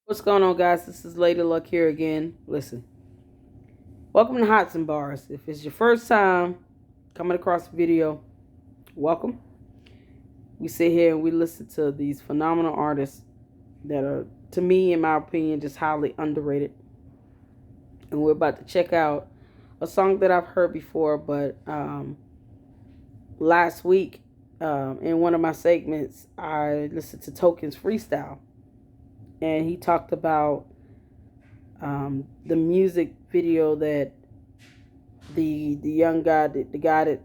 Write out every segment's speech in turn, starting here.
What's going on, guys? This is Lady Luck here again. Listen, welcome to Hots and Bars. If it's your first time coming across the video, welcome. We sit here and we listen to these phenomenal artists that are, to me, in my opinion, just highly underrated. And we're about to check out a song that I've heard before, but last week in one of my segments, I listened to Token's freestyle. And he talked about the music video that the young guy, the guy that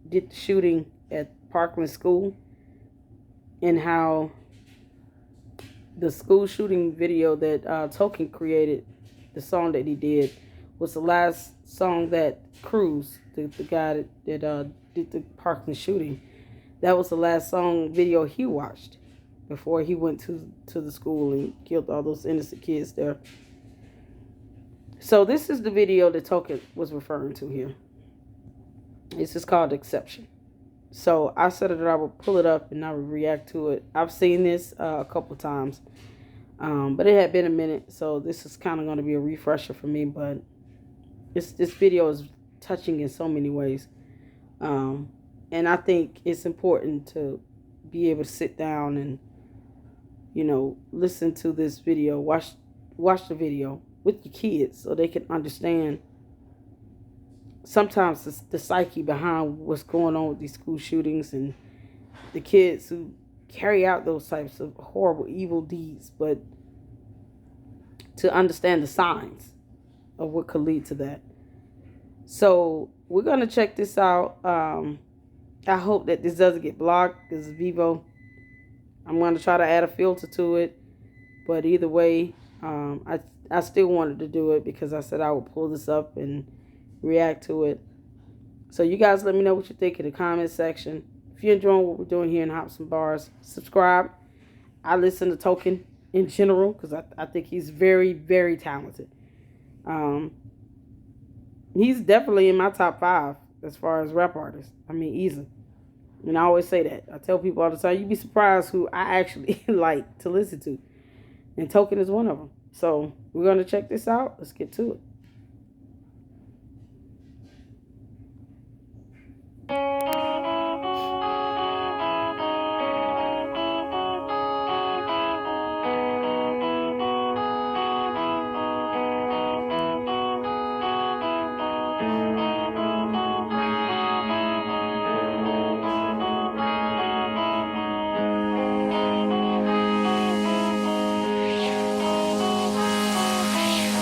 did the shooting at Parkland School, and how the school shooting video that Token created, the song that he did, was the last song that Cruz, the guy that did the Parkland shooting, that was the last song video he watched before he went to the school and killed all those innocent kids there. So this is the video that Token was referring to here. This is called Exception. So I said that I would pull it up and I would react to it. I've seen this a couple times, but it had been a minute, so this is kind of going to be a refresher for me. But this video is touching in so many ways, and I think it's important to be able to sit down and, you know, listen to this video, watch the video with your kids so they can understand sometimes the psyche behind what's going on with these school shootings and the kids who carry out those types of horrible, evil deeds, but to understand the signs of what could lead to that. So we're going to check this out. I hope that this doesn't get blocked. This is Vivo. I'm going to try to add a filter to it, but either way, I still wanted to do it because I said I would pull this up and react to it. So you guys let me know what you think in the comment section. If you're enjoying what we're doing here in Hops and Bars, subscribe. I listen to Token in general because I think he's very, very talented. He's definitely in my top 5 as far as rap artists. I mean, easily. And I always say that. I tell people all the time, you'd be surprised who I actually like to listen to. And Token is one of them. So we're going to check this out. Let's get to it.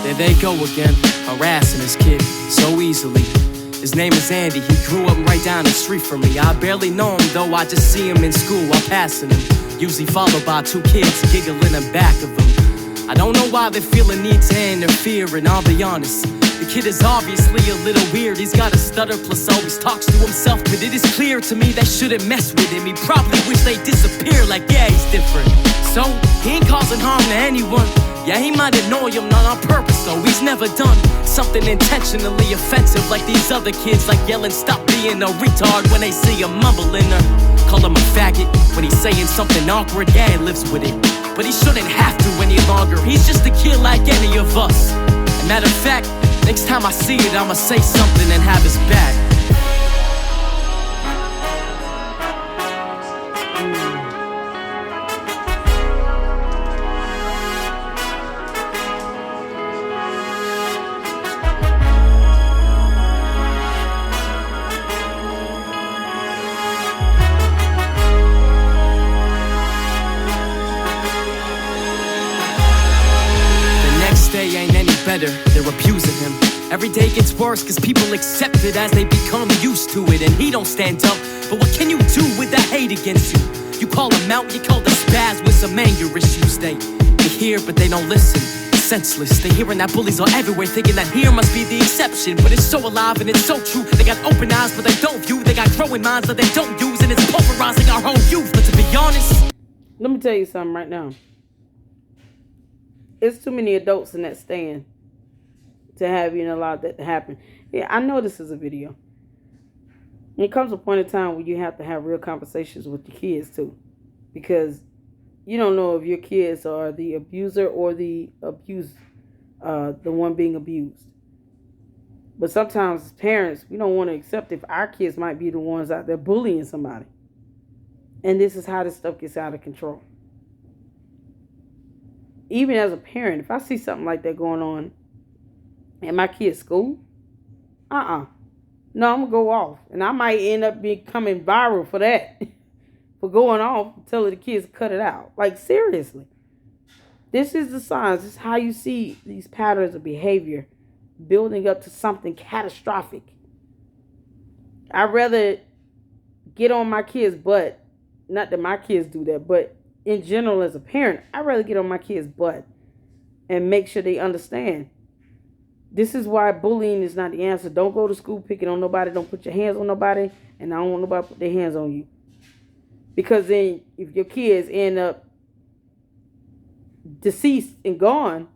There they go again, harassing this kid so easily. His name is Andy, he grew up right down the street from me. I barely know him though, I just see him in school while passing him. Usually followed by 2 kids giggling in back of him. I don't know why they feel a need to interfere, and I'll be honest, the kid is obviously a little weird. He's got a stutter plus always talks to himself, but it is clear to me they shouldn't mess with him. He probably wish they disappear, like yeah, he's different. So, he ain't causing harm to anyone. Yeah, he might annoy him, not on purpose though. He's never done something intentionally offensive like these other kids, like yelling stop being a retard when they see him mumbling or call him a faggot when he's saying something awkward. Yeah, he lives with it, but he shouldn't have to any longer. He's just a kid like any of us. And matter of fact, next time I see it, I'ma say something and have his back. Day ain't any better, they're abusing him. Every day gets worse cause people accept it as they become used to it. And he don't stand up, but what can you do with that hate against you? You call him out, you call the spaz with some anger issues. They hear but they don't listen, senseless. They hearing that bullies are everywhere, thinking that here must be the exception. But it's so alive and it's so true. They got open eyes but they don't view. They got growing minds that they don't use, and it's pulverizing our whole youth. But to be honest, let me tell you something right now. It's too many adults in that stand to have, you know, allow that to happen. Yeah, I know this is a video. It comes a point in time where you have to have real conversations with your kids too. Because you don't know if your kids are the abuser or the abused, the one being abused. But sometimes as parents, we don't want to accept if our kids might be the ones out there bullying somebody. And this is how this stuff gets out of control. Even as a parent, if I see something like that going on in my kid's school, no, I'm going to go off. And I might end up becoming viral for that. For going off, telling the kids to cut it out. Like, seriously. This is the signs. This is how you see these patterns of behavior building up to something catastrophic. I'd rather get on my kids' butt. Not that my kids do that, but in general as a parent, I'd rather get on my kids' butt and make sure they understand. This is why bullying is not the answer. Don't go to school picking on nobody. Don't put your hands on nobody. And I don't want nobody to put their hands on you. Because then if your kids end up deceased and gone,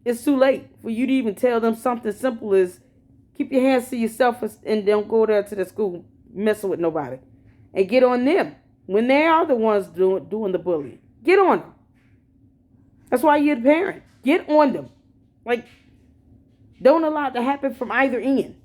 it's too late for you to even tell them something simple as keep your hands to yourself and don't go there to the school messing with nobody. And get on them when they are the ones doing the bullying. Get on them. That's why you're the parent. Get on them. Like, don't allow it to happen from either end.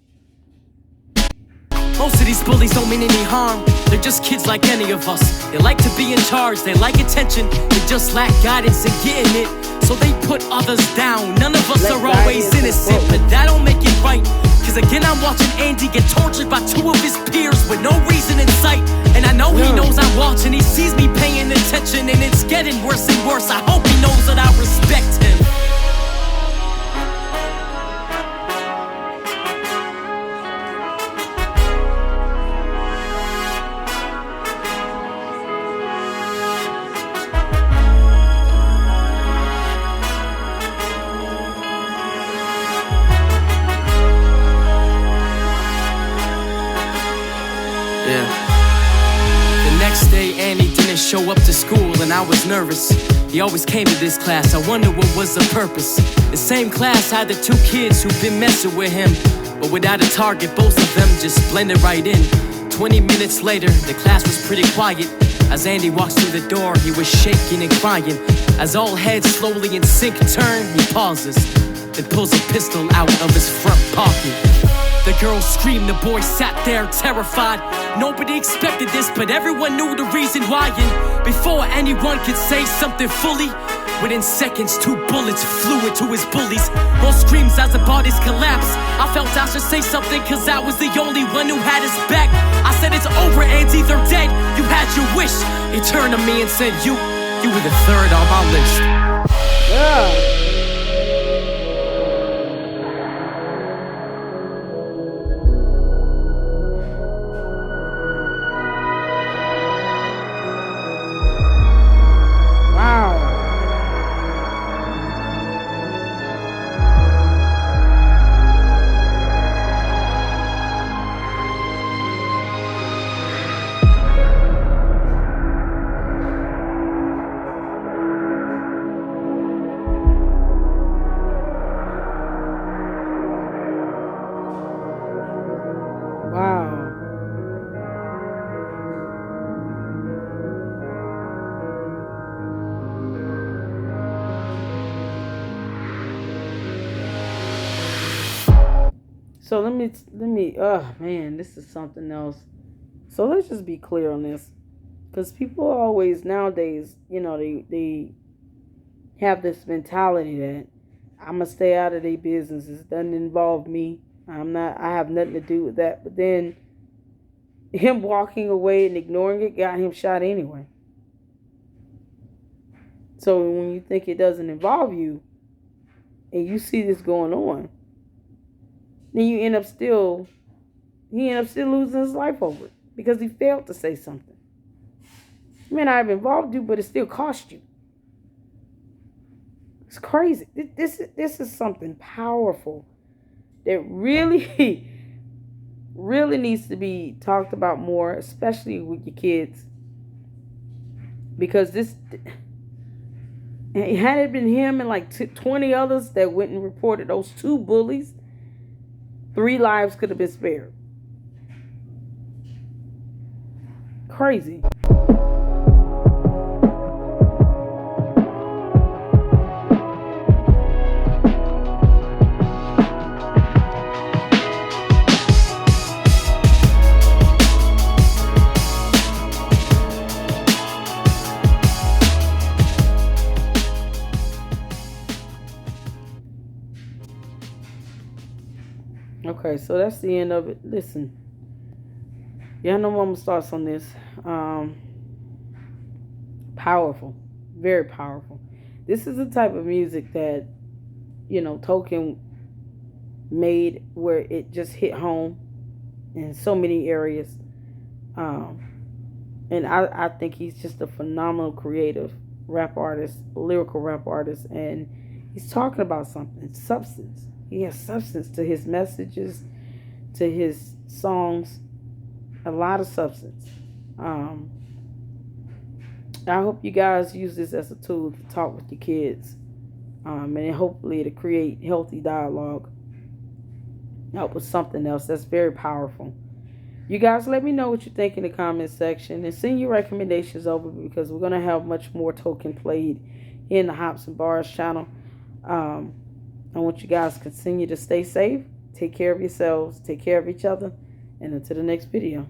Most of these bullies don't mean any harm. They're just kids like any of us. They like to be in charge, they like attention. They just lack guidance and getting it, so they put others down. None of us are always innocent, but that don't make it right. Cause again I'm watching Andy get tortured by two of his peers with no reason in sight. And I know he knows I'm watching, he sees me paying attention, and it's getting worse and worse. I hope he knows that I respect him. Show up to school and I was nervous. He always came to this class, I wonder what was the purpose. The same class had the two kids who've been messing with him, but without a target, both of them just blended right in. 20 minutes later, the class was pretty quiet. As Andy walks through the door, he was shaking and crying. As all heads slowly in sync turn, he pauses, then pulls a pistol out of his front pocket. The girl screamed, the boy sat there terrified. Nobody expected this, but everyone knew the reason why. And before anyone could say something fully, within seconds, 2 bullets flew into his bullies. More screams as the bodies collapsed. I felt I should say something, cause I was the only one who had his back. I said, it's over, Andy, they're dead. You had your wish. He turned to me and said, you were the third on my list. Yeah. So let me, oh man, this is something else. So let's just be clear on this. Because people always, nowadays, you know, they have this mentality that I'm going to stay out of their business. It doesn't involve me. I have nothing to do with that. But then him walking away and ignoring it got him shot anyway. So when you think it doesn't involve you and you see this going on, then he end up still losing his life over it because he failed to say something. It may not have involved you, but it still cost you. It's crazy. This is something powerful that really, really needs to be talked about more, especially with your kids. Because this, had it been him and like 20 others that went and reported those 2 bullies, 3 lives could have been spared. Crazy. Okay, so that's the end of it. Listen, y'all know Mama's thoughts on this. Powerful, very powerful. This is the type of music that, you know, Token made where it just hit home in so many areas. And I think he's just a phenomenal creative rap artist, lyrical rap artist, and he's talking about something, substance. He has substance to his messages, to his songs, a lot of substance. I hope you guys use this as a tool to talk with your kids, and hopefully to create healthy dialogue. Help with something else that's very powerful. You guys let me know what you think in the comment section, and send your recommendations over, because we're going to have much more Token played in the Hops and Bars channel. I want you guys to continue to stay safe, take care of yourselves, take care of each other, and until the next video.